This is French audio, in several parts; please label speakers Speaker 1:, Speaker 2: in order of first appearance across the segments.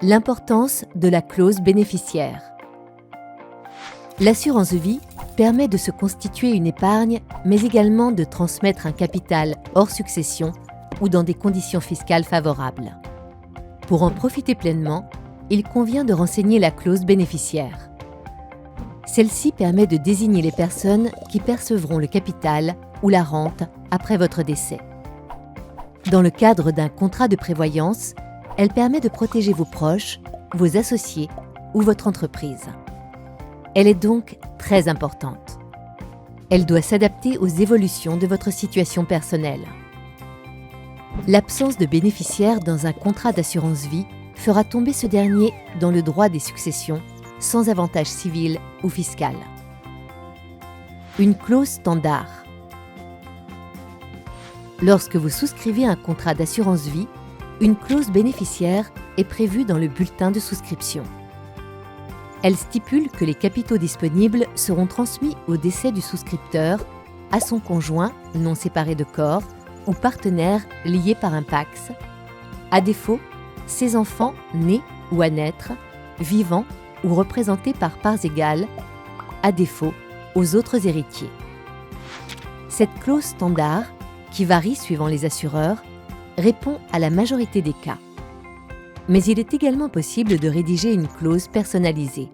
Speaker 1: L'importance de la clause bénéficiaire. L'assurance vie permet de se constituer une épargne, mais également de transmettre un capital hors succession ou dans des conditions fiscales favorables. Pour en profiter pleinement, il convient de renseigner la clause bénéficiaire. Celle-ci permet de désigner les personnes qui percevront le capital ou la rente après votre décès. Dans le cadre d'un contrat de prévoyance, elle permet de protéger vos proches, vos associés ou votre entreprise. Elle est donc très importante. Elle doit s'adapter aux évolutions de votre situation personnelle. L'absence de bénéficiaire dans un contrat d'assurance vie fera tomber ce dernier dans le droit des successions sans avantage civil ou fiscal. Une clause standard. Lorsque vous souscrivez un contrat d'assurance vie, une clause bénéficiaire est prévue dans le bulletin de souscription. Elle stipule que les capitaux disponibles seront transmis au décès du souscripteur, à son conjoint non séparé de corps ou partenaire lié par un PACS, à défaut, ses enfants nés ou à naître, vivants ou représentés par parts égales, à défaut, aux autres héritiers. Cette clause standard, qui varie suivant les assureurs, répond à la majorité des cas. Mais il est également possible de rédiger une clause personnalisée.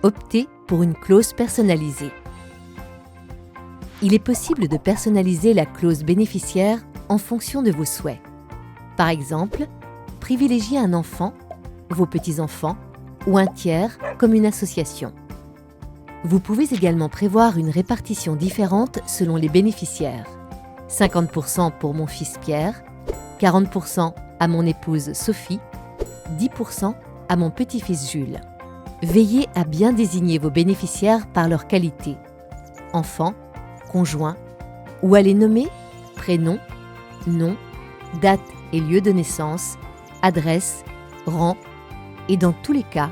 Speaker 1: Optez pour une clause personnalisée. Il est possible de personnaliser la clause bénéficiaire en fonction de vos souhaits. Par exemple, privilégier un enfant, vos petits-enfants ou un tiers comme une association. Vous pouvez également prévoir une répartition différente selon les bénéficiaires. 50% pour mon fils Pierre, 40% à mon épouse Sophie, 10% à mon petit-fils Jules. Veillez à bien désigner vos bénéficiaires par leur qualité, enfant, conjoint, ou à les nommer prénom, nom, date et lieu de naissance, adresse, rang, et dans tous les cas,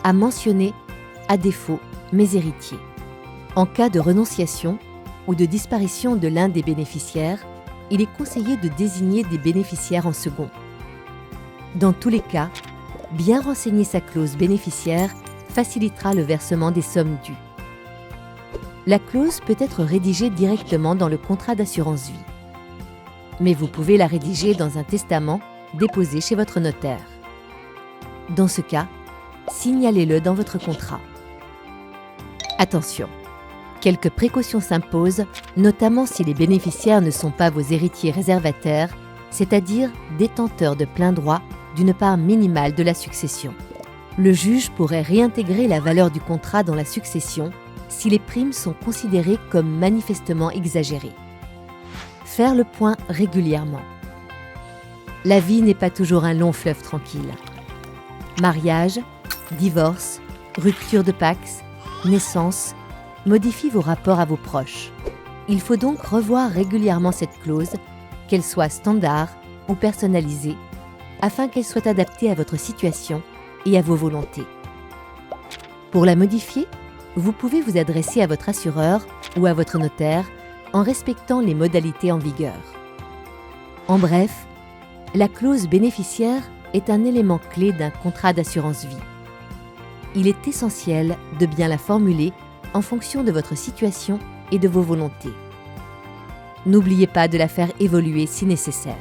Speaker 1: à mentionner, à défaut, mes héritiers. En cas de renonciation ou de disparition de l'un des bénéficiaires, il est conseillé de désigner des bénéficiaires en second. Dans tous les cas, bien renseigner sa clause bénéficiaire facilitera le versement des sommes dues. La clause peut être rédigée directement dans le contrat d'assurance vie. Mais vous pouvez la rédiger dans un testament déposé chez votre notaire. Dans ce cas, signalez-le dans votre contrat. Attention, quelques précautions s'imposent, notamment si les bénéficiaires ne sont pas vos héritiers réservataires, c'est-à-dire détenteurs de plein droit d'une part minimale de la succession. Le juge pourrait réintégrer la valeur du contrat dans la succession si les primes sont considérées comme manifestement exagérées. Faire le point régulièrement. La vie n'est pas toujours un long fleuve tranquille. Mariage, divorce, rupture de PACS, naissance, modifie vos rapports à vos proches. Il faut donc revoir régulièrement cette clause, qu'elle soit standard ou personnalisée, afin qu'elle soit adaptée à votre situation et à vos volontés. Pour la modifier, vous pouvez vous adresser à votre assureur ou à votre notaire en respectant les modalités en vigueur. En bref, la clause bénéficiaire est un élément clé d'un contrat d'assurance vie. Il est essentiel de bien la formuler en fonction de votre situation et de vos volontés. N'oubliez pas de la faire évoluer si nécessaire.